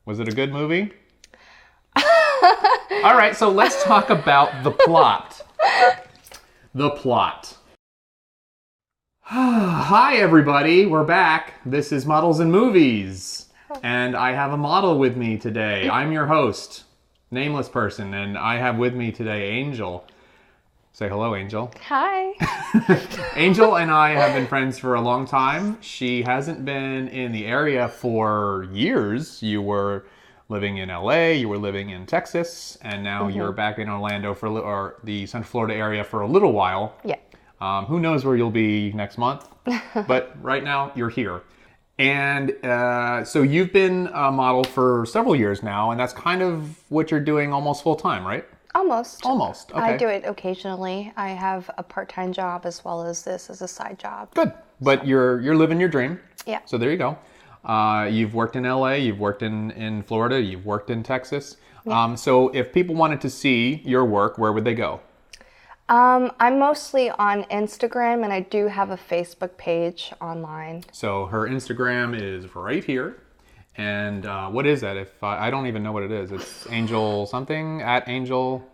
Was it a good movie? All right, so let's talk about the plot. The plot. Hi, everybody. We're back. This is Models and Movies. And I have a model with me today. I'm your host, nameless person, and I have with me today Angel. Say hello, Angel. Hi. Angel and I have been friends for a long time. She hasn't been in the area for years. You were living in LA, you were living in Texas, and now you're back in Orlando or the Central Florida area for a little while. Yeah. Who knows where you'll be next month, but right now you're here. And so you've been a model for several years now, and that's kind of what you're doing almost full time, right? Almost. Almost, okay. I do it occasionally. I have a part-time job as well as this as a side job. Good, but you're living your dream. Yeah. So there you go. You've worked in LA, you've worked in Florida, you've worked in Texas. Yeah. So if people wanted to see your work, where would they go? I'm mostly on Instagram, and I do have a Facebook page online. So her Instagram is right here. And what is that? If I don't even know what it is. It's Angel something, at Angel.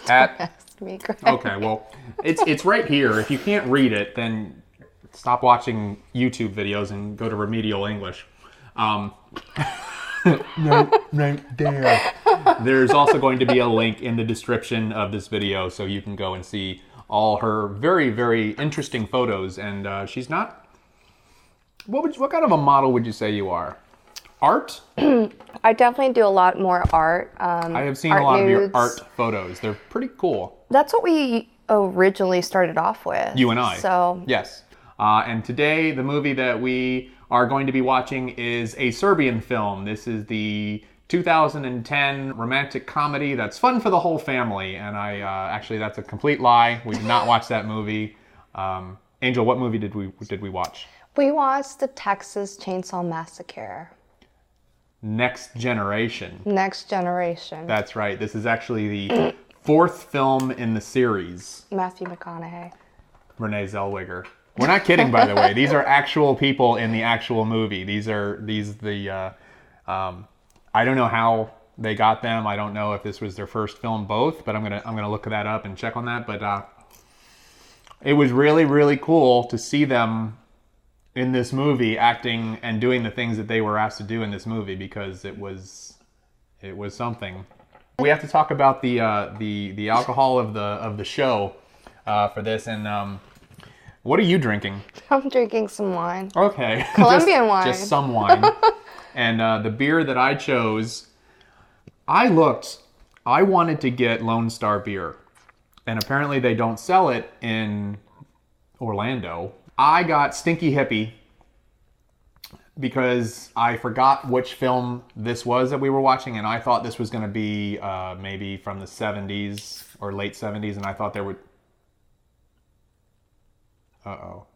Ask me, Greg. Okay, well, it's right here. If you can't read it, then stop watching YouTube videos and go to Remedial English. Right there. There's also going to be a link in the description of this video, so you can go and see all her very, very interesting photos. And she's not... What kind of a model would you say you are? Art? I definitely do a lot more art. I have seen a lot of your art photos. They're pretty cool. That's what we originally started off with. You and I. So yes. And today, the movie that we are going to be watching is a Serbian film. This is the 2010 romantic comedy that's fun for the whole family. And actually, that's a complete lie. We did not watch that movie. Angel, what movie did we watch? We watched the Texas Chainsaw Massacre. Next Generation. Next Generation. That's right. This is actually the fourth film in the series. Matthew McConaughey. Renee Zellweger. We're not kidding, by the way. These are actual people in the actual movie. I don't know how they got them. I don't know if this was their first film both, but I'm gonna look that up and check on that. But it was really, really cool to see them in this movie acting and doing the things that they were asked to do in this movie, because it was something. We have to talk about the alcohol of the show for this. And what are you drinking? I'm drinking some wine. Okay. Colombian wine. Just some wine. And the beer that I chose, I wanted to get Lone Star beer. And apparently they don't sell it in Orlando. I got Stinky Hippie because I forgot which film this was that we were watching, and I thought this was going to be maybe from the 70s or late 70s, and I thought there would... Uh-oh.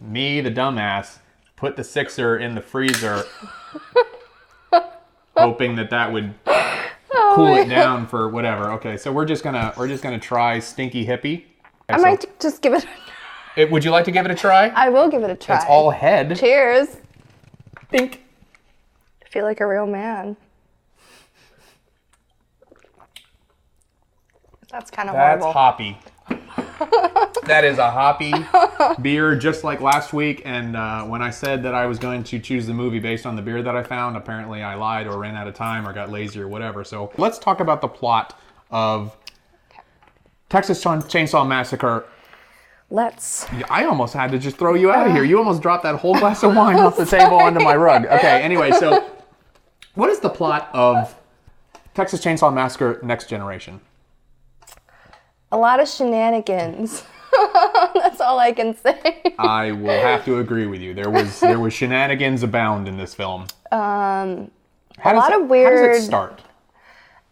Me, the dumbass, put the sixer in the freezer, hoping that would cool it down for whatever. Okay, so we're just gonna try Stinky Hippie. I might just give it... Would you like to give it a try? I will give it a try. It's all head. Cheers. Think. I feel like a real man. That's kind of horrible. That's hoppy. That is a hoppy beer, just like last week. And when I said that I was going to choose the movie based on the beer that I found, apparently I lied or ran out of time or got lazy or whatever. So let's talk about the plot of Texas Chainsaw Massacre. I almost had to just throw you out of here. You almost dropped that whole glass of wine off the table onto my rug. Okay, anyway, so what is the plot of Texas Chainsaw Massacre Next Generation? A lot of shenanigans. That's all I can say. I will have to agree with you. There was shenanigans abound in this film. How does it start?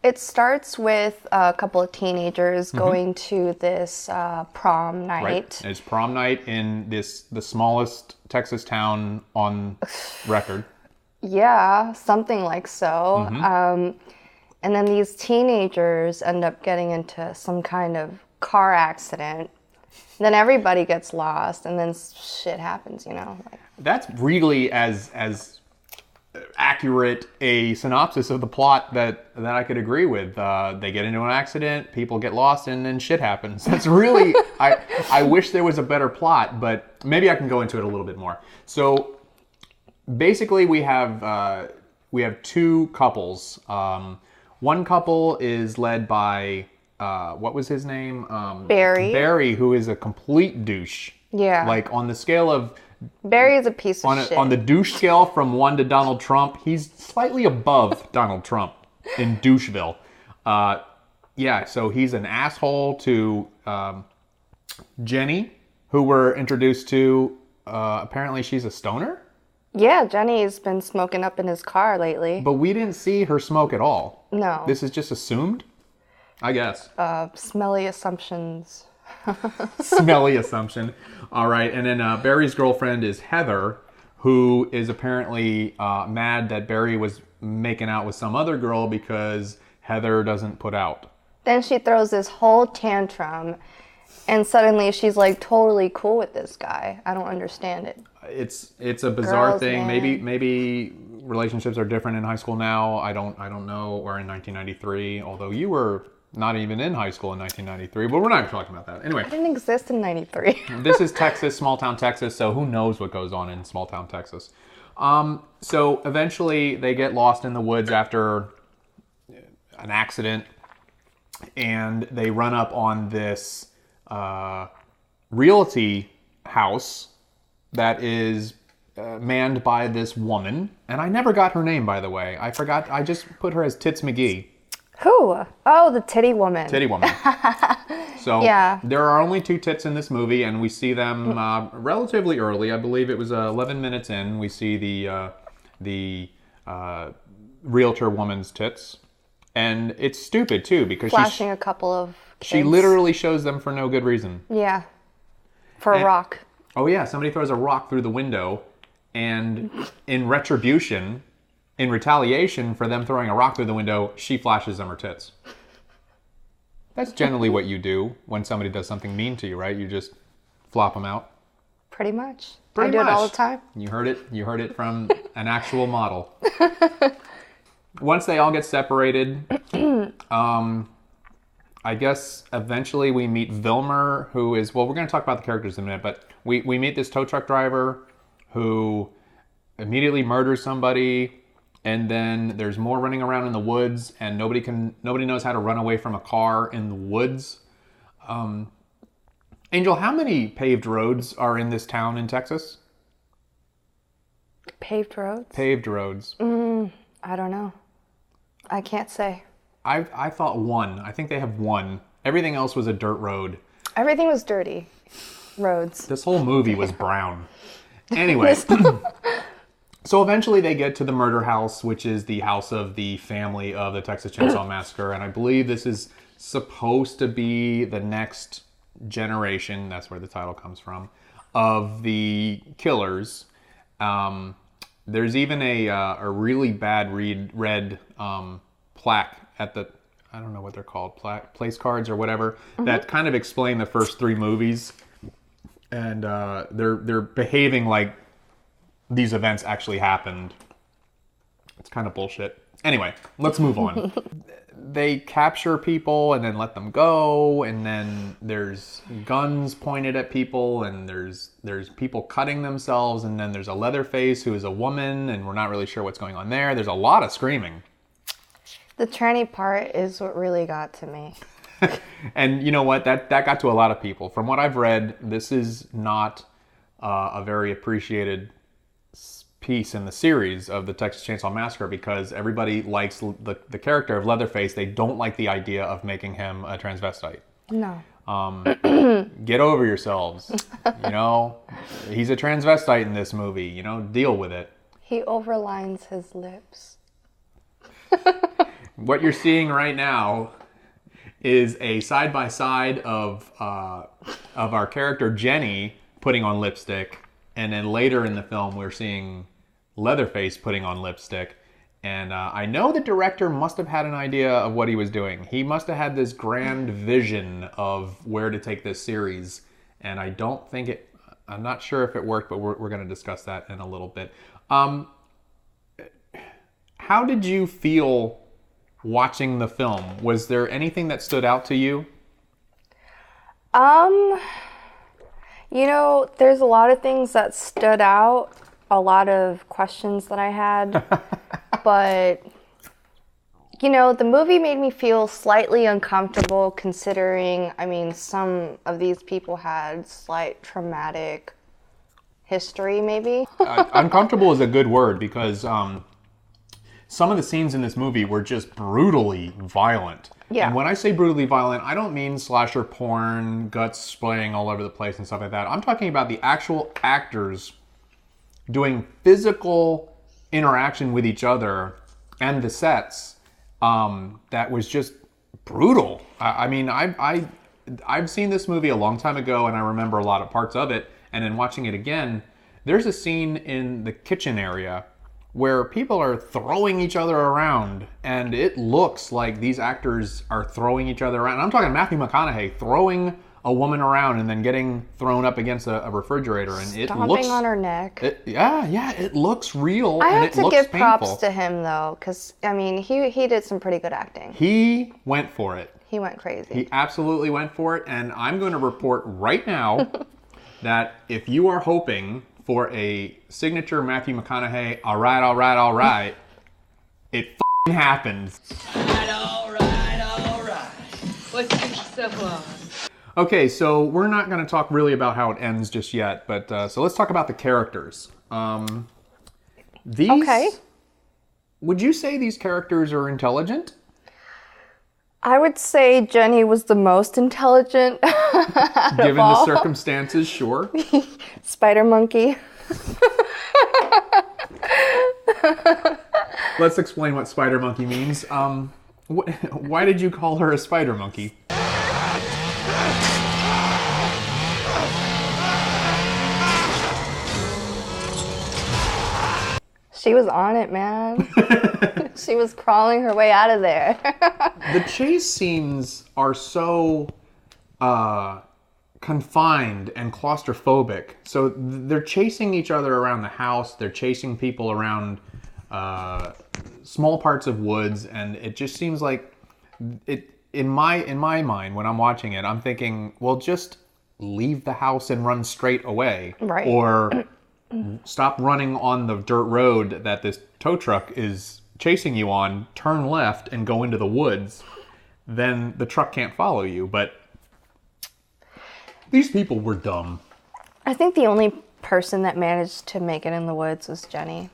It starts with a couple of teenagers going to this prom night. Right. It's prom night in the smallest Texas town on record. Yeah, something like so. And then these teenagers end up getting into some kind of car accident. Then everybody gets lost, and then shit happens, you know? Like, That's really as accurate a synopsis of the plot that I could agree with. They get into an accident, people get lost, and then shit happens. That's really... I wish there was a better plot, but maybe I can go into it a little bit more. So basically we have two couples. One couple is led by... what was his name? Barry. Barry, who is a complete douche. Yeah. Like, on the scale of... Barry is a piece of shit. On the douche scale from 1 to Donald Trump, he's slightly above Donald Trump in doucheville. Yeah, so he's an asshole to Jenny, who we're introduced to. Apparently she's a stoner? Yeah, Jenny's been smoking up in his car lately. But we didn't see her smoke at all. No. This is just assumed? I guess. Smelly assumptions. Smelly assumption. All right, and then Barry's girlfriend is Heather, who is apparently mad that Barry was making out with some other girl because Heather doesn't put out. Then she throws this whole tantrum, and suddenly she's like totally cool with this guy. I don't understand it. It's a bizarre Girls, thing. man. Maybe relationships are different in high school now. I don't know. Or in 1993, although you were not even in high school in 1993, but we're not even talking about that. Anyway. I didn't exist in 93. This is Texas, small town Texas, so who knows what goes on in small town Texas. So eventually they get lost in the woods after an accident, and they run up on this realty house that is manned by this woman. And I never got her name, by the way. I forgot. I just put her as Tits McGee. Who? Oh, the titty woman. Titty woman. So yeah. There are only 2 tits in this movie, and we see them relatively early. I believe it was 11 minutes in. We see the realtor woman's tits, and it's stupid too because flashing a couple of kids. She literally shows them for no good reason. Yeah, for a rock. Oh yeah, somebody throws a rock through the window, and in retribution. In retaliation for them throwing a rock through the window, she flashes them her tits. That's generally what you do when somebody does something mean to you, right? You just flop them out. Pretty much. Pretty I do much. it all the time. You heard it. You heard it from an actual model. Once they all get separated, I guess eventually we meet Vilmer, who is... Well, we're going to talk about the characters in a minute, but we meet this tow truck driver who immediately murders somebody... And then there's more running around in the woods, and nobody knows how to run away from a car in the woods. Angel, how many paved roads are in this town in Texas? Paved roads? Paved roads. I don't know. I can't say. I thought 1. I think they have 1. Everything else was a dirt road. Everything was dirty. Roads. This whole movie was brown. Anyway. So eventually they get to the murder house, which is the house of the family of the Texas Chainsaw Massacre. And I believe this is supposed to be the next generation, that's where the title comes from, of the killers. There's even a really bad red plaque at the, I don't know what they're called, place cards or whatever, that kind of explain the first 3 movies. And they're behaving like these events actually happened. It's kind of bullshit. Anyway, let's move on. They capture people and then let them go, and then there's guns pointed at people, and there's people cutting themselves, and then there's a Leatherface who is a woman, and we're not really sure what's going on there. There's a lot of screaming. The tranny part is what really got to me. And you know what? That got to a lot of people. From what I've read, this is not a very appreciated piece in the series of the Texas Chainsaw Massacre because everybody likes the character of Leatherface. They don't like the idea of making him a transvestite. No. Get over yourselves. You know, he's a transvestite in this movie. You know, deal with it. He overlines his lips. What you're seeing right now is a side-by-side of our character Jenny putting on lipstick, and then later in the film we're seeing Leatherface putting on lipstick. And I know the director must have had an idea of what he was doing. He must have had this grand vision of where to take this series, and I don't think it. I'm not sure if it worked, but we're going to discuss that in a little bit. How did you feel watching the film? Was there anything that stood out to you? There's a lot of things that stood out, a lot of questions that I had, but, the movie made me feel slightly uncomfortable considering, some of these people had slight traumatic history, maybe. Uncomfortable is a good word because some of the scenes in this movie were just brutally violent. Yeah. And when I say brutally violent, I don't mean slasher porn, guts splaying all over the place and stuff like that. I'm talking about the actual actors doing physical interaction with each other and the sets that was just brutal. I've seen this movie a long time ago and I remember a lot of parts of it. And then watching it again, there's a scene in the kitchen area where people are throwing each other around, and it looks like these actors are throwing each other around. And I'm talking Matthew McConaughey throwing a woman around and then getting thrown up against a refrigerator, and it looks stomping on her neck. It looks real. I and have it to looks give painful. props to him though, because he did some pretty good acting. He went for it. He went crazy. He absolutely went for it, and I'm going to report right now that if you are hoping for a signature Matthew McConaughey, all right, it f***ing happens. All right. Let's get yourself on. Okay, so we're not going to talk really about how it ends just yet, but so let's talk about the characters. Okay. Would you say these characters are intelligent? I would say Jenny was the most intelligent. Given the circumstances, sure. Spider monkey. Let's explain what spider monkey means. Why did you call her a spider monkey? She was on it, man. She was crawling her way out of there. The chase scenes are so confined and claustrophobic. So they're chasing each other around the house. They're chasing people around small parts of woods, and it just seems like it. In my mind, when I'm watching it, I'm thinking, well, just leave the house and run straight away, right? Or stop running on the dirt road that this tow truck is chasing you on. Turn left and go into the woods. Then the truck can't follow you. But these people were dumb. I think the only person that managed to make it in the woods was Jenny.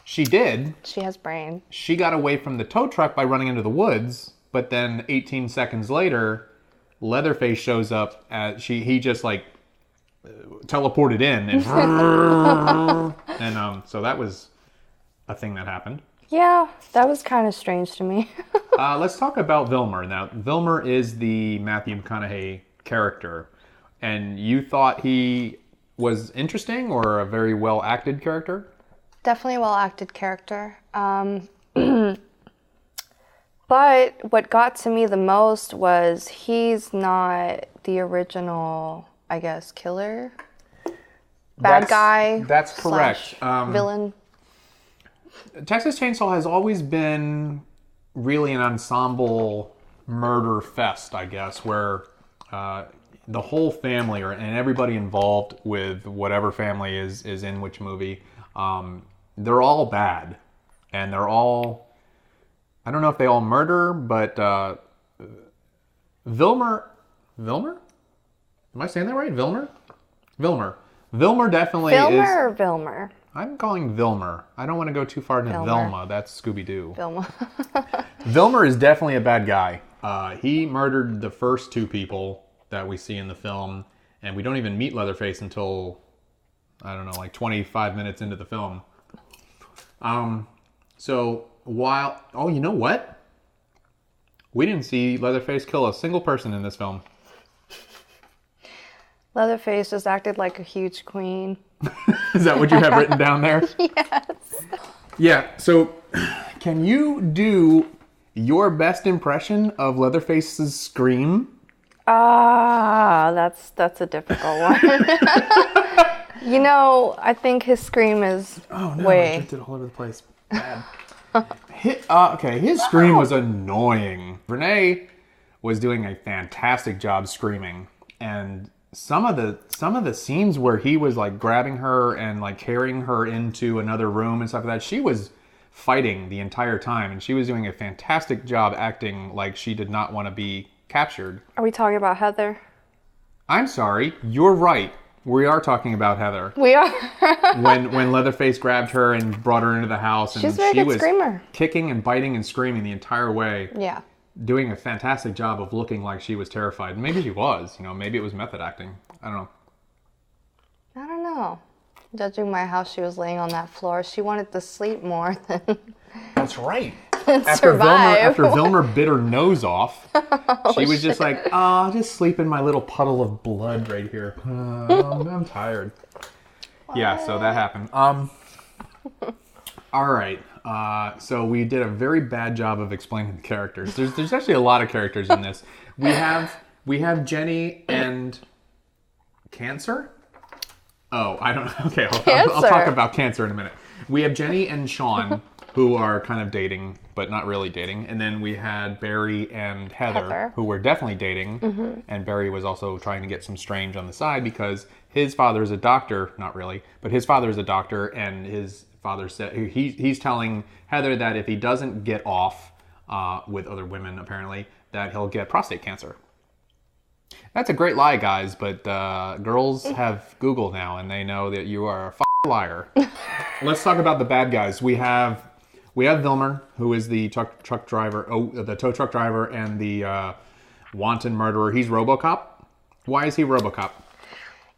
She did. She has brain. She got away from the tow truck by running into the woods, but then 18 seconds later, Leatherface shows up. He just like teleported in, and so that was a thing that happened. Yeah, that was kind of strange to me. Let's talk about Vilmer. Now, Vilmer is the Matthew McConaughey character, and you thought he was interesting or a very well acted character? Definitely a well-acted character. But what got to me the most was he's not the original, I guess, killer? Bad guy? That's correct. Villain? Texas Chainsaw has always been really an ensemble murder fest, I guess, where the whole family and everybody involved with whatever family is in which movie, they're all bad, and they're all, I don't know if they all murder, but Vilmer? Am I saying that right? Vilmer definitely is. Vilmer or Vilmer? I'm calling Vilmer. I don't want to go too far into Velma. That's Scooby-Doo. Vilma. Vilmer is definitely a bad guy. He murdered the first two people that we see in the film, and we don't even meet Leatherface until, I don't know, like 25 minutes into the film. So while, oh, you know what? We didn't see Leatherface kill a single person in this film. Leatherface just acted like a huge queen. Is that what you have written down there? Yes. Yeah, so can you do your best impression of Leatherface's scream? That's a difficult one. You know, I think his scream is Oh no, I way. drifted all over the place. Bad. His scream was annoying. Renee was doing a fantastic job screaming, and some of the scenes where he was like grabbing her and like carrying her into another room and stuff like that, she was fighting the entire time, and she was doing a fantastic job acting like she did not want to be captured. Are we talking about Heather? I'm sorry, you're right. We are talking about Heather. We are. when Leatherface grabbed her and brought her into the house, and She's a very she good was screamer. kicking and biting and screaming the entire way, Yeah. doing a fantastic job of looking like she was terrified. Maybe she was, maybe it was method acting. I don't know. I don't know. Judging by how she was laying on that floor, she wanted to sleep more than That's right. survive. After Vilmer bit her nose off, she was just like, I'll just sleep in my little puddle of blood right here. I'm tired. Yeah, so that happened. All right. So we did a very bad job of explaining the characters. There's actually a lot of characters in this. We have Jenny and Cancer. Oh, I don't know. Okay, I'll talk about Cancer in a minute. We have Jenny and Sean, who are kind of dating, but not really dating. And then we had Barry and Heather, who were definitely dating. Mm-hmm. And Barry was also trying to get some strange on the side because his father is a doctor. Not really, but his father is a doctor, and his father said he's telling Heather that if he doesn't get off with other women, apparently, that he'll get prostate cancer. That's a great lie, guys, but girls have Google now, and they know that you are a liar. Let's talk about the bad guys. We have Vilmer, who is the truck driver, the tow truck driver, and the wanton murderer. He's RoboCop. Why is he RoboCop?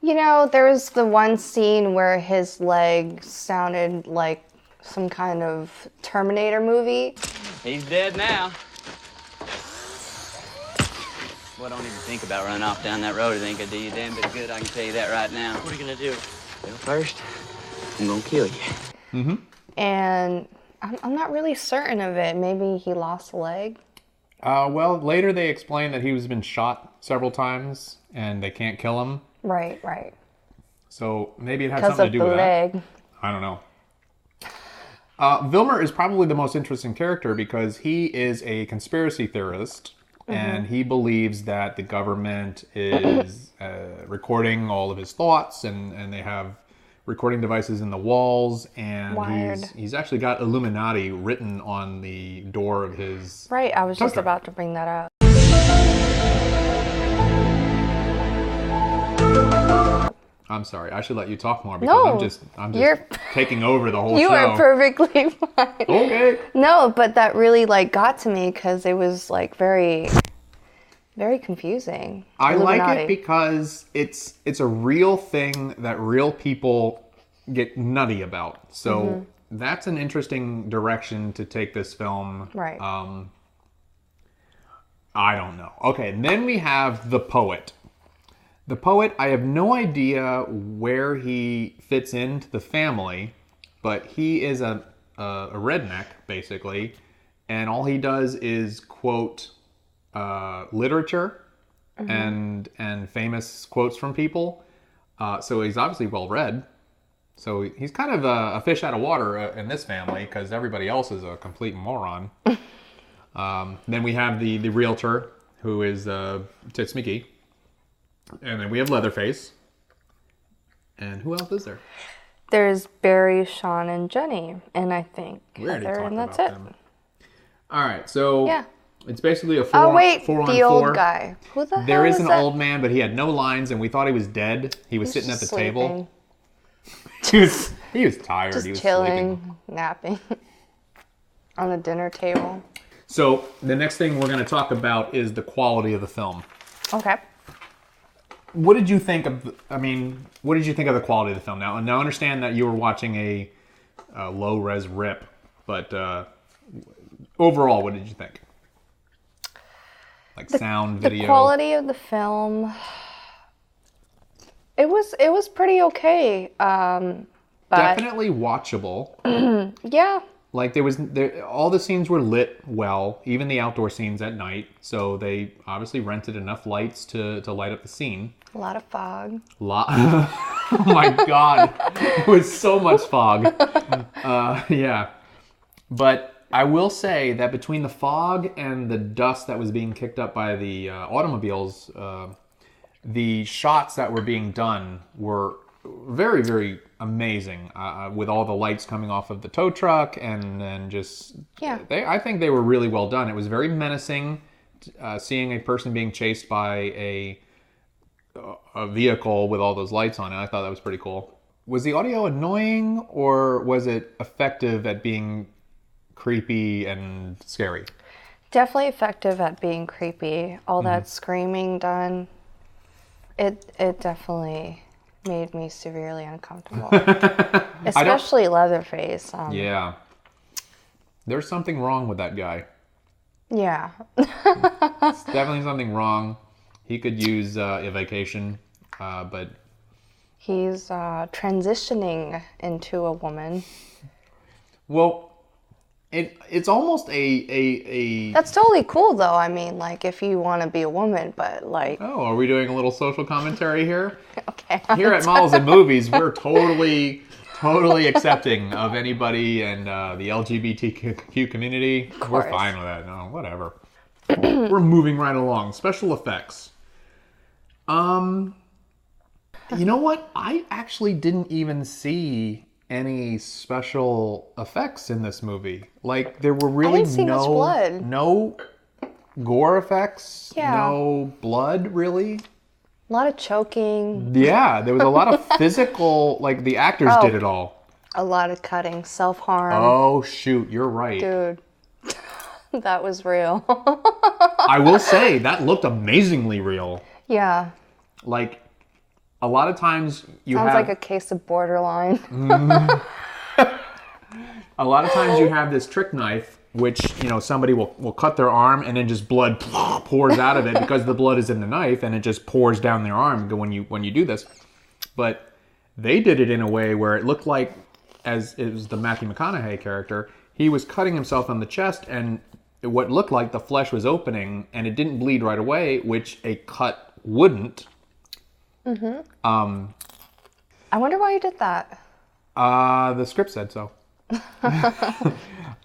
There was the one scene where his leg sounded like some kind of Terminator movie. He's dead now. Well, don't even think about running off down that road. It ain't gonna do you damn bit good, I can tell you that right now. What are you gonna do? Well, first, I'm gonna kill you. Mm-hmm. And I'm not really certain of it. Maybe he lost a leg? Well, later they explain that he was been shot several times, and they can't kill him. Right. So maybe it has something to do with leg. That. I don't know. Vilmer is probably the most interesting character because he is a conspiracy theorist. And he believes that the government is recording all of his thoughts, and they have recording devices in the walls, and he's actually got Illuminati written on the door of his... Right, I was just about to bring that up. I'm sorry, I should let you talk more because I'm just taking over the whole show. You are perfectly fine. Okay. No, but that really got to me because it was very, very confusing. I like it because it's a real thing that real people get nutty about. So that's an interesting direction to take this film. Right. I don't know. Okay, and then we have the poet. The poet, I have no idea where he fits into the family, but he is a redneck, basically, and all he does is quote literature and famous quotes from people. So he's obviously well-read. So he's kind of a fish out of water in this family because everybody else is a complete moron. Then we have the realtor, who is Tits McGee. And then we have Leatherface. And who else is there? There's Barry, Sean, and Jenny. And I think Heather, and that's it. All right, so it's basically a four on four. The old guy. Who the hell There is is an that? old man, but he had no lines, and we thought he was dead. He was sitting at the table. Sleeping. He was tired. Just he was chilling, sleeping. napping on the dinner table. So the next thing we're going to talk about is the quality of the film. Okay. What did you think of? What did you think of the quality of the film? Now understand that you were watching a low-res rip, but overall, what did you think? Sound, video. The quality of the film. It was pretty okay. But definitely watchable. Yeah. Like all the scenes were lit well, even the outdoor scenes at night. So they obviously rented enough lights to light up the scene. A lot of fog. Oh my god, it was so much fog. Yeah, but I will say that between the fog and the dust that was being kicked up by the automobiles, the shots that were being done were very, very amazing. With all the lights coming off of the tow truck and just I think they were really well done. It was very menacing, seeing a person being chased by a vehicle with all those lights on it. I thought that was pretty cool. Was the audio annoying, or was it effective at being creepy and scary? Definitely effective at being creepy. All that screaming done, it definitely made me severely uncomfortable. Especially Leatherface. Yeah. There's something wrong with that guy. Yeah. It's definitely something wrong. He could use a vacation, but... He's transitioning into a woman. Well, it's almost a... That's totally cool, though. I mean, like, if you want to be a woman, but, like... Oh, are we doing a little social commentary here? Okay. Here at Models and Movies, we're totally accepting of anybody and the LGBTQ community. We're fine with that. No, whatever. We're moving right along. Special effects. You know what? I actually didn't even see any special effects in this movie. Like, there were really much blood. No gore effects. Yeah. No blood, really. A lot of choking. Yeah, there was a lot of physical, like the actors did it all. A lot of cutting, self-harm. Oh, shoot, you're right. Dude, that was real. I will say, that looked amazingly real. Yeah. Like, a lot of times Sounds like a case of borderline. A lot of times you have this trick knife, which, somebody will cut their arm and then just blood pours out of it because the blood is in the knife and it just pours down their arm when you do this. But they did it in a way where it looked like, as it was the Matthew McConaughey character, he was cutting himself on the chest and what looked like the flesh was opening and it didn't bleed right away, which a cut wouldn't. I wonder why you did that. The script said so.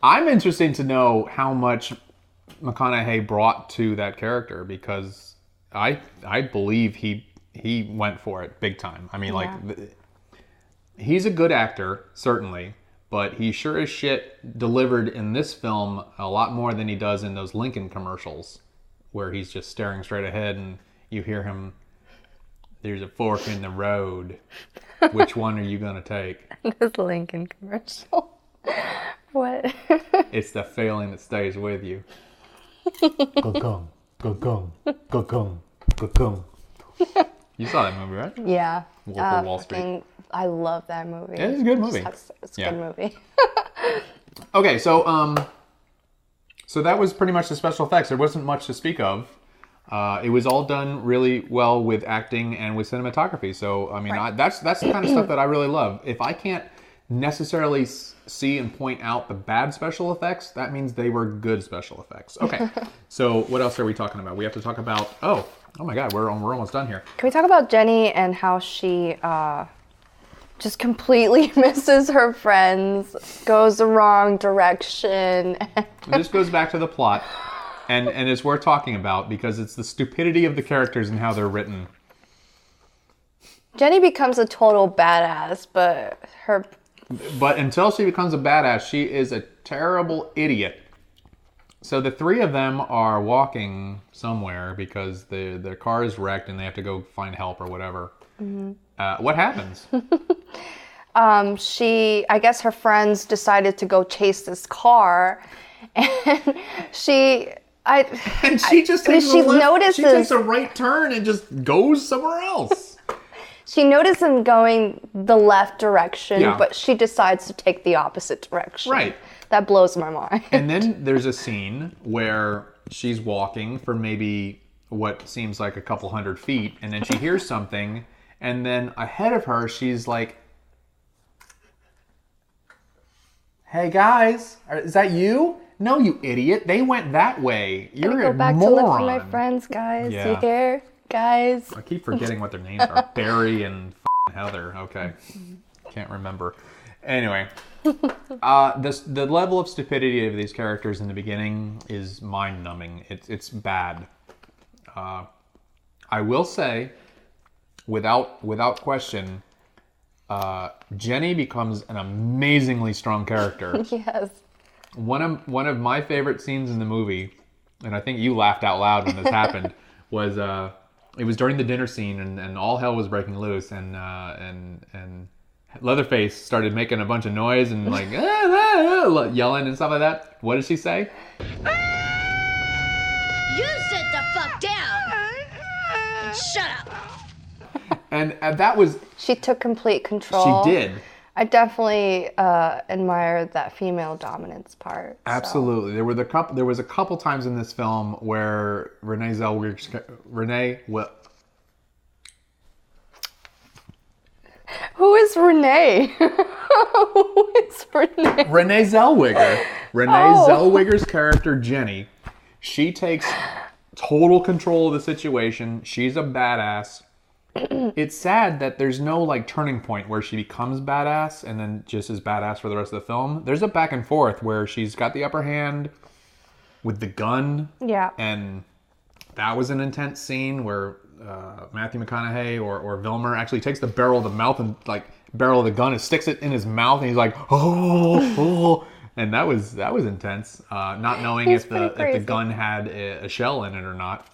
I'm interested to know how much McConaughey brought to that character because I believe he went for it big time. I mean, he's a good actor, certainly, but he sure as shit delivered in this film a lot more than he does in those Lincoln commercials where he's just staring straight ahead and you hear him, "There's a fork in the road. Which one are you going to take?" This Lincoln commercial. What? It's the feeling that stays with you. Go-gum, go-gum, go-gum, go-gum. You saw that movie, right? Yeah. Wolf of Wall Street. I love that movie. It's a good movie. It's a good movie. Okay, so that was pretty much the special effects. There wasn't much to speak of. It was all done really well with acting and with cinematography. So, I mean, that's the kind of stuff that I really love. If I can't necessarily see and point out the bad special effects, that means they were good special effects. Okay, so what else are we talking about? We have to talk about, oh my God, we're almost done here. Can we talk about Jenny and how she just completely misses her friends, goes the wrong direction? This goes back to the plot. And it's worth talking about because it's the stupidity of the characters and how they're written. Jenny becomes a total badass, But until she becomes a badass, she is a terrible idiot. So the three of them are walking somewhere because their car is wrecked and they have to go find help or whatever. Mm-hmm. What happens? I guess her friends decided to go chase this car, and she notices. She takes a right turn and just goes somewhere else. She notices them going the left direction, but she decides to take the opposite direction. Right. That blows my mind. And then there's a scene where she's walking for maybe what seems like a couple hundred feet, and then she hears something, and then ahead of her, she's like Hey guys, is that you? No, you idiot. They went that way. You're Go a back moron. to live for my friends, guys. Yeah. You hear? Guys. I keep forgetting what their names are. Barry and Heather. Okay. Can't remember. Anyway. The level of stupidity of these characters in the beginning is mind-numbing. It's bad. I will say, without question, Jenny becomes an amazingly strong character. Yes. One of my favorite scenes in the movie, and I think you laughed out loud when this happened, was it was during the dinner scene, and all hell was breaking loose, and Leatherface started making a bunch of noise and like yelling and stuff like that. What did she say? You sit the fuck down and shut up. And that was... She took complete control. She did. I definitely admire that female dominance part. Absolutely. So. There was a couple times in this film where Renee Zellweger's Who is Renee? Who is Renee? Renee Zellweger. Zellweger's character, Jenny, she takes total control of the situation. She's a badass. It's sad that there's no like turning point where she becomes badass and then just is badass for the rest of the film. There's a back and forth where she's got the upper hand with the gun. Yeah. And that was an intense scene where Matthew McConaughey or Vilmer actually takes the barrel of the gun and sticks it in his mouth, and he's like, oh. And that was intense. Not knowing if the gun had a shell in it or not.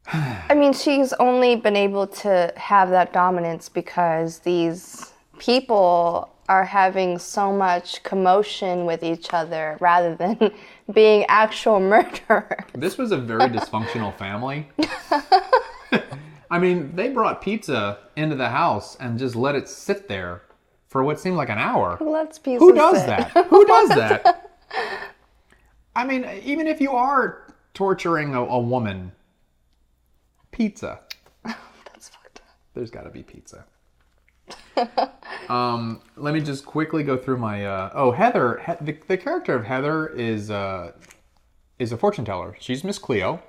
I mean, she's only been able to have that dominance because these people are having so much commotion with each other rather than being actual murderers. This was a very dysfunctional family. I mean, they brought pizza into the house and just let it sit there for what seemed like an hour. Who lets pizza Who does sit? that? Who does that? I mean, even if you are torturing a woman, pizza. That's fucked up. There's got to be pizza. Let me just quickly go through my... Heather. The character of Heather is a fortune teller. She's Miss Cleo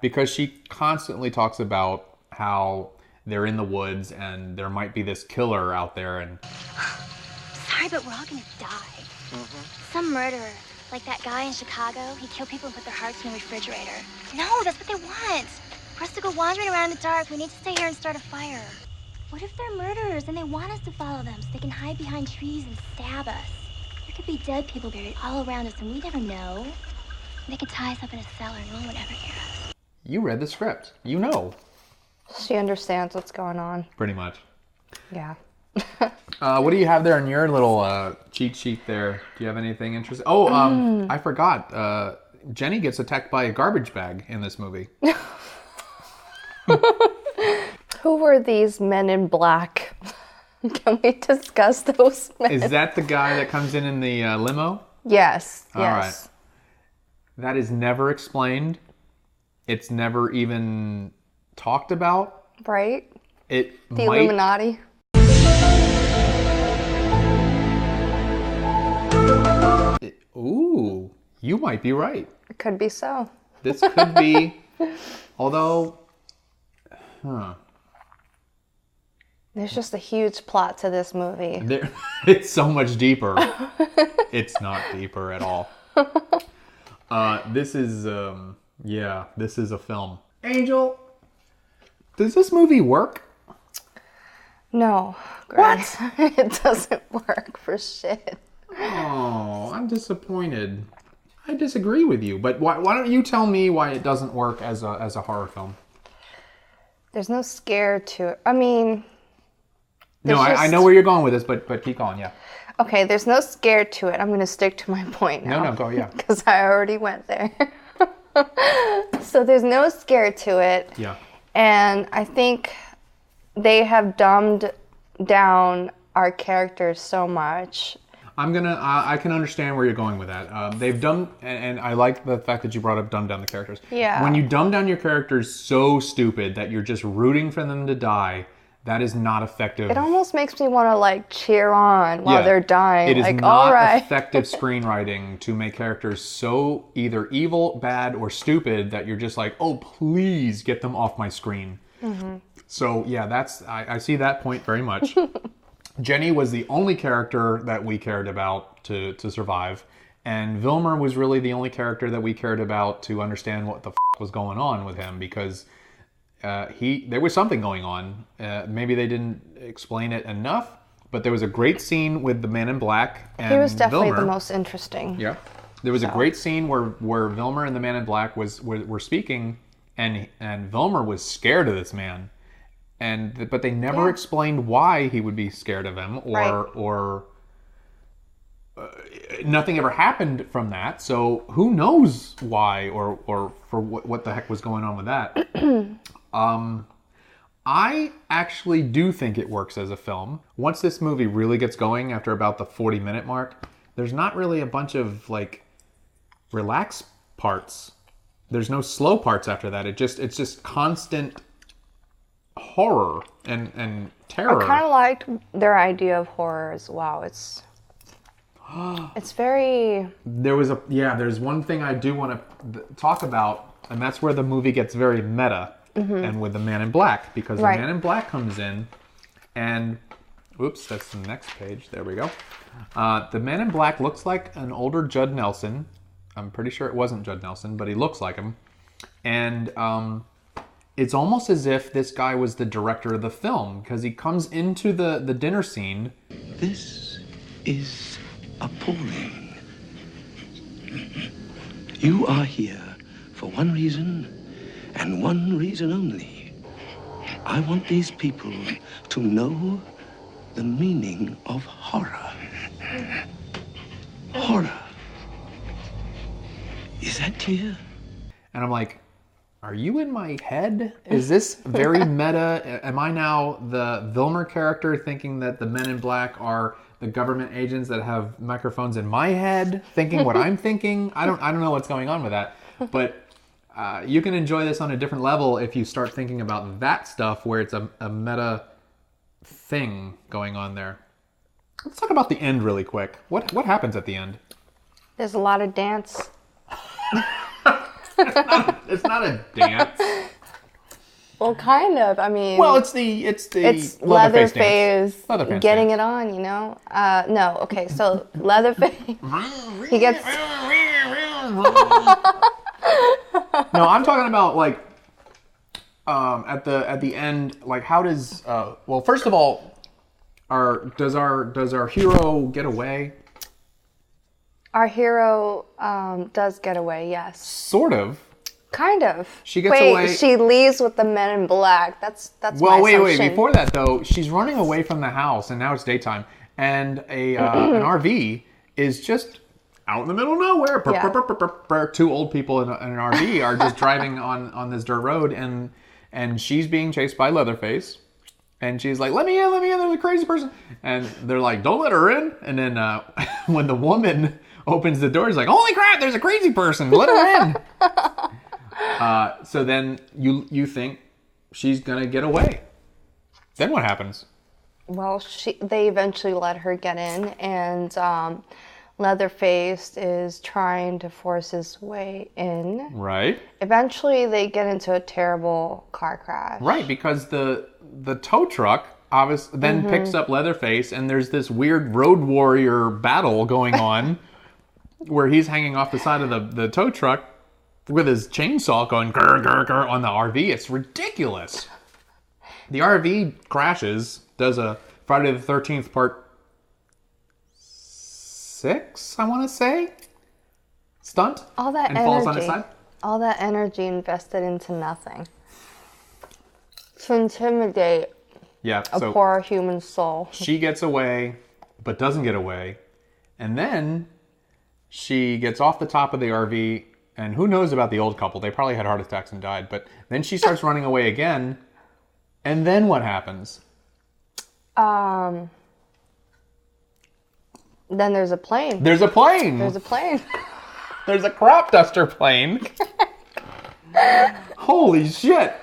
because she constantly talks about how they're in the woods and there might be this killer out there. And Sorry, but we're all gonna die. Some murderer, like that guy in Chicago, he killed people and put their hearts in the refrigerator. No, that's what they want. For us to go wandering around in the dark, we need to stay here and start a fire. What if they're murderers and they want us to follow them so they can hide behind trees and stab us? There could be dead people buried all around us and we never know. They could tie us up in a cellar and no one would ever hear us. you read the script. You know. She understands what's going on. Pretty much. Yeah. What do you have there in your little cheat sheet there? Do you have anything interesting? Oh, I forgot. Jenny gets attacked by a garbage bag in this movie. Who were these men in black? Can we discuss those men? Is that the guy that comes in the limo? Yes. All right. That is never explained. It's never even talked about. Right? The Illuminati. Ooh, you might be right. It could be so. This could be, although, There's just a huge plot to this movie. It's so much deeper. It's not deeper at all. This is a film. Angel, does this movie work? No. Greg. What? It doesn't work for shit. Oh, I'm disappointed. I disagree with you, but why don't you tell me why it doesn't work as a horror film? There's no scare to it. I mean... No, I know where you're going with this, but keep going, yeah. Okay, there's no scare to it. I'm going to stick to my point now. No, go, yeah. Because I already went there. So there's no scare to it. Yeah. And I think they have dumbed down our characters so much. I can understand where you're going with that. They've dumbed, and I like the fact that you brought up dumb down the characters. Yeah. When you dumb down your characters so stupid that you're just rooting for them to die, That is not effective. It almost makes me want to like cheer on while they're dying. It is like, not all right. effective screenwriting to make characters so either evil, bad, or stupid that you're just like, oh, please get them off my screen. So yeah, I see that point very much. Jenny was the only character that we cared about to survive. And Vilmer was really the only character that we cared about to understand what the was going on with him, because there was something going on. Maybe they didn't explain it enough, but there was a great scene with the Man in Black and He was definitely Vilmer. the most interesting. Yeah. There was a great scene where Vilmer and the Man in Black were speaking, and Vilmer was scared of this man. But they never explained why he would be scared of him, or nothing ever happened from that. So who knows why or for what the heck was going on with that. I actually do think it works as a film. Once this movie really gets going, after about the 40-minute mark, there's not really a bunch of like relaxed parts. There's no slow parts after that. It's just constant horror and terror. I kind of liked their idea of horror as well. It's very... There's one thing I do want to talk about, and that's where the movie gets very meta, and with the Man in Black, because the Man in Black comes in, and oops, that's the next page. There we go. The Man in Black looks like an older Judd Nelson. I'm pretty sure it wasn't Judd Nelson, but he looks like him, and it's almost as if this guy was the director of the film, because he comes into the dinner scene. This is appalling. You are here for one reason, and one reason only. I want these people to know the meaning of horror. Horror. Is that clear? And I'm like, are you in my head? Is this very meta? Am I now the Vilmer character thinking that the Men in Black are the government agents that have microphones in my head, thinking what I'm thinking? I don't know what's going on with that. But you can enjoy this on a different level if you start thinking about that stuff, where it's a meta thing going on there. Let's talk about the end really quick. What happens at the end? There's a lot of dance. It's not a dance. Well, kind of. I mean, Well, it's Leatherface Leatherface getting dance. it on, you know. No, okay. So Leatherface, he gets. No, I'm talking about like at the end. Like, how does well, first of all, does our hero get away? Our hero does get away. Yes. Sort of. Kind of. She gets away. She leaves with the Men in Black. That's Well, my wait. assumption. Before that, though, she's running away from the house, and now it's daytime, and an RV is just out in the middle of nowhere. Two old people in an RV are just driving on this dirt road, and she's being chased by Leatherface, and she's like, "Let me in! There's a crazy person!" And they're like, "Don't let her in!" And then when the woman opens the door, he's like, "Holy crap! There's a crazy person! Let her in!" So then you think she's gonna get away. Then what happens? Well, they eventually let her get in, and Leatherface is trying to force his way in. Right. Eventually, they get into a terrible car crash. Right, because the tow truck obviously then picks up Leatherface, and there's this weird road warrior battle going on where he's hanging off the side of the tow truck with his chainsaw going grr, grr, grr on the RV. It's ridiculous. The RV crashes, does a Friday the 13th part 6, I want to say, stunt, All that and energy. falls on his side. All that energy invested into nothing. To intimidate Yeah, a so poor human soul. she gets away, but doesn't get away. And then she gets off the top of the RV, and who knows about the old couple? They probably had heart attacks and died. But then she starts running away again. And then what happens? Then there's a plane. There's a plane. There's a plane. There's a crop duster plane. Holy shit.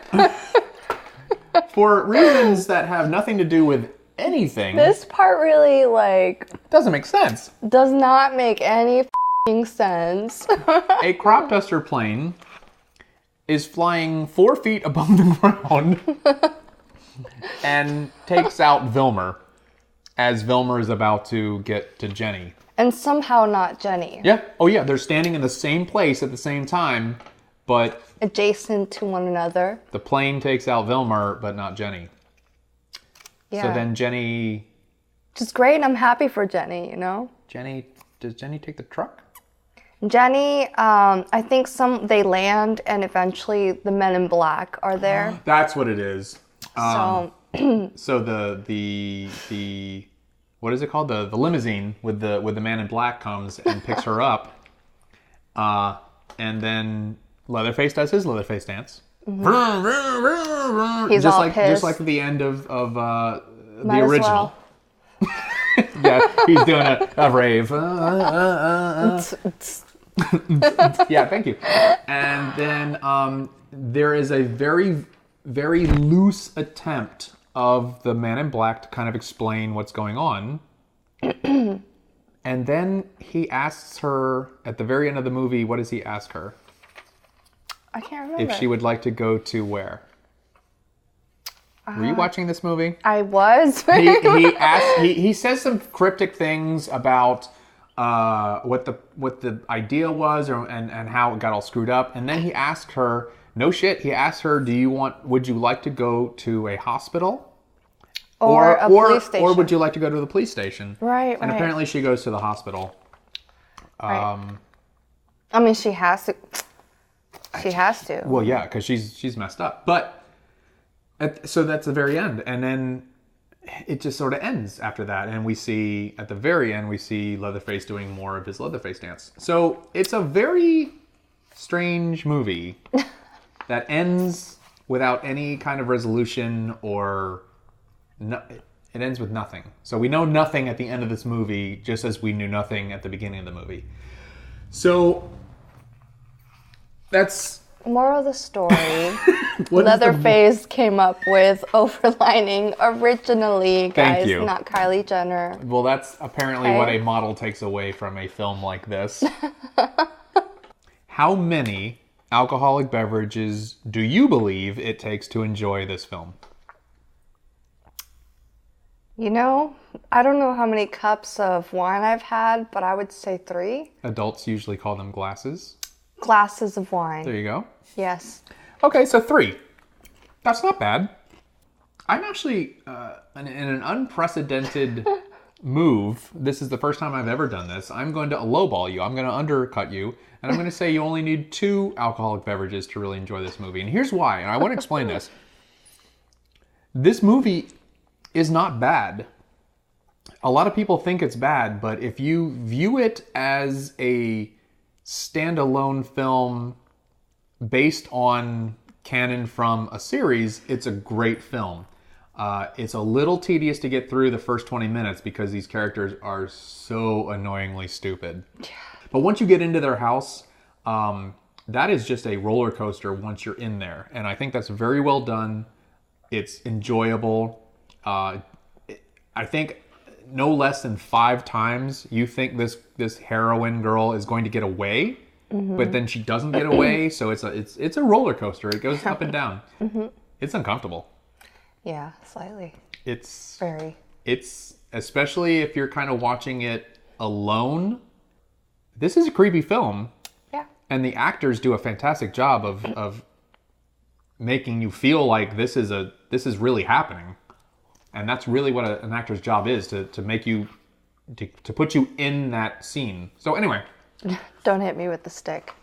for reasons that have nothing to do with anything. This part really, like... doesn't make sense. Does not make any f***ing sense. A crop duster plane is flying 4 feet above the ground and takes out Vilmer as Vilmer is about to get to Jenny. And somehow not Jenny. Yeah. Oh, yeah. They're standing in the same place at the same time, but... adjacent to one another. The plane takes out Vilmer, but not Jenny. Yeah. So then Jenny... which is great, and I'm happy for Jenny, you know? Does Jenny take the truck? Jenny, I think they land, and eventually the men in black are there. That's what it is. So the what is it called? The limousine with the man in black comes and picks her up, and then Leatherface does his Leatherface dance. Mm-hmm. He's just all like pissed. just like the end of the Might as original. well. Yeah, he's doing a rave. Yeah, thank you. And then there is a very, very loose attempt of the man in black to kind of explain what's going on. And then he asks her, at the very end of the movie, what does he ask her? I can't remember. If she would like to go to where? Were you watching this movie? I was. He says some cryptic things about what the idea was and how it got all screwed up, and then he asked her, no shit, he asked her, would you like to go to a hospital? Or a police station. Or would you like to go to the police station? Right. And apparently she goes to the hospital. Right. I mean, she has to. She has to. Well, yeah, because she's messed up. But so that's the very end, and then it just sort of ends after that, and we see at the very end Leatherface doing more of his Leatherface dance. So it's a very strange movie that ends without any kind of resolution or it ends with nothing. So we know nothing at the end of this movie, just as we knew nothing at the beginning of the movie. So that's moral of the story. Leatherface came up with overlining originally, guys. Thank you. Not Kylie Jenner. Well, that's apparently what a model takes away from a film like this. How many alcoholic beverages do you believe it takes to enjoy this film? You know, I don't know how many cups of wine I've had, but I would say 3. Adults usually call them glasses. Glasses of wine. There you go. Yes. Okay, so 3. That's not bad. I'm actually in an unprecedented move. This is the first time I've ever done this. I'm going to lowball you. I'm going to undercut you. And I'm going to say you only need 2 alcoholic beverages to really enjoy this movie. And here's why. And I want to explain this. This movie is not bad. A lot of people think it's bad, but if you view it as a standalone film based on canon from a series, it's a great film. It's a little tedious to get through the first 20 minutes because these characters are so annoyingly stupid. Yeah. But once you get into their house, that is just a roller coaster once you're in there. And I think that's very well done. It's enjoyable. I think no less than 5 times you think this heroine girl is going to get away, but then she doesn't get away. So it's a roller coaster. It goes up and down. It's uncomfortable. Yeah, slightly. It's very. It's especially if you're kind of watching it alone. This is a creepy film. Yeah. And the actors do a fantastic job of making you feel like this is really happening. And that's really what an actor's job is, to make you, to put you in that scene. So anyway. Don't hit me with the stick.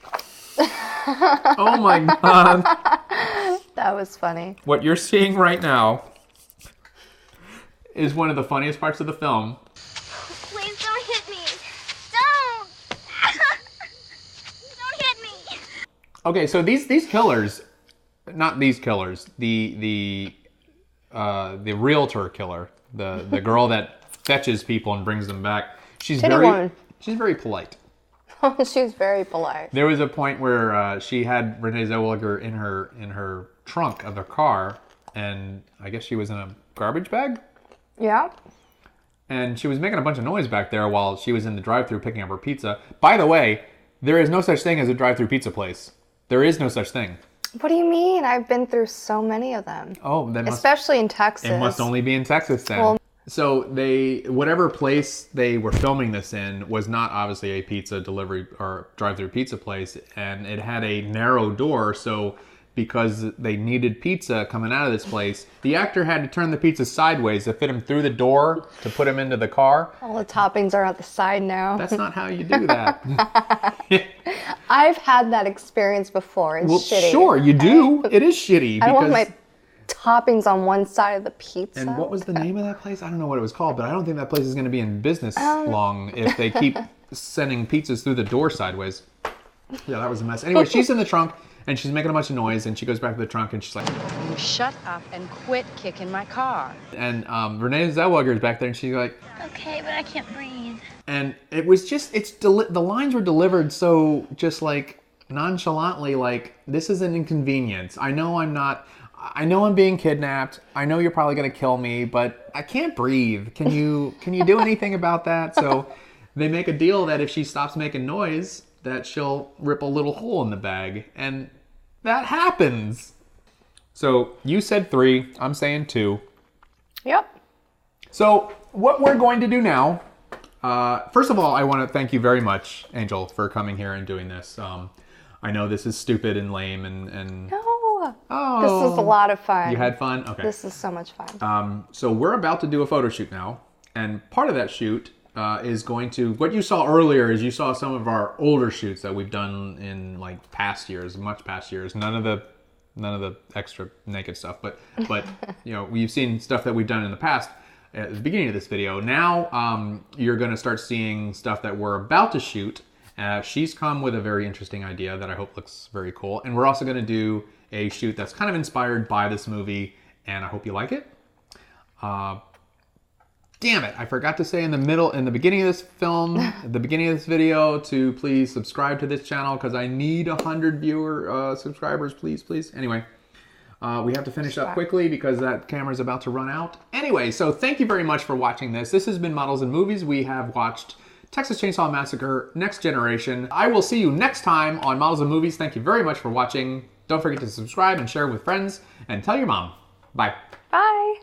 Oh my God. That was funny. What you're seeing right now is one of the funniest parts of the film. Please don't hit me. Don't. Don't hit me. Okay, so these killers, not these killers, the realtor killer, the girl that fetches people and brings them back. She's very polite. She's very polite. There was a point where she had Renee Zellweger in her trunk of her car, and I guess she was in a garbage bag. Yeah. And she was making a bunch of noise back there while she was in the drive-thru picking up her pizza. By the way, there is no such thing as a drive-thru pizza place. There is no such thing. What do you mean? I've been through so many of them. Oh, especially in Texas. It must only be in Texas then. Well, so whatever place they were filming this in was not obviously a pizza delivery or drive-thru pizza place, and it had a narrow door, so because they needed pizza coming out of this place, the actor had to turn the pizza sideways to fit him through the door to put him into the car. all the toppings are at the side now. That's not how you do that. I've had that experience before. It's shitty. Sure, you do. It is shitty. I want my toppings on one side of the pizza. And what was the name of that place? I don't know what it was called, but I don't think that place is going to be in business long if they keep sending pizzas through the door sideways. Yeah, that was a mess. Anyway, she's in the trunk, and she's making a bunch of noise, and she goes back to the trunk, and she's like, You shut up and quit kicking my car. and Renee Zellweger is back there, and she's like, Okay, but I can't breathe. and it was just, the lines were delivered so just like nonchalantly, like, this is an inconvenience. I know I'm being kidnapped. I know you're probably going to kill me, but I can't breathe. Can you do anything about that? So they make a deal that if she stops making noise, that she'll rip a little hole in the bag. And that happens. So you said 3. I'm saying 2. Yep. So what we're going to do now, first of all, I want to thank you very much, Angel, for coming here and doing this. I know this is stupid and lame and No. oh, This is a lot of fun. You had fun? Okay. This is so much fun. So we're about to do a photo shoot now, and part of that shoot is going to, what you saw earlier is you saw some of our older shoots that we've done in like past years, much past years. None of the extra naked stuff, but you know, you've seen stuff that we've done in the past at the beginning of this video. Now you're going to start seeing stuff that we're about to shoot. She's come with a very interesting idea that I hope looks very cool, and we're also going to do a shoot that's kind of inspired by this movie, and I hope you like it. Damn it, I forgot to say in the beginning of this film, at the beginning of this video, to please subscribe to this channel, because I need 100 subscribers, please. Anyway, we have to finish up quickly because that camera's about to run out. Anyway, so thank you very much for watching this. This has been Models and Movies. We have watched Texas Chainsaw Massacre, Next Generation. I will see you next time on Models and Movies. Thank you very much for watching. Don't forget to subscribe and share with friends, and tell your mom. Bye. Bye.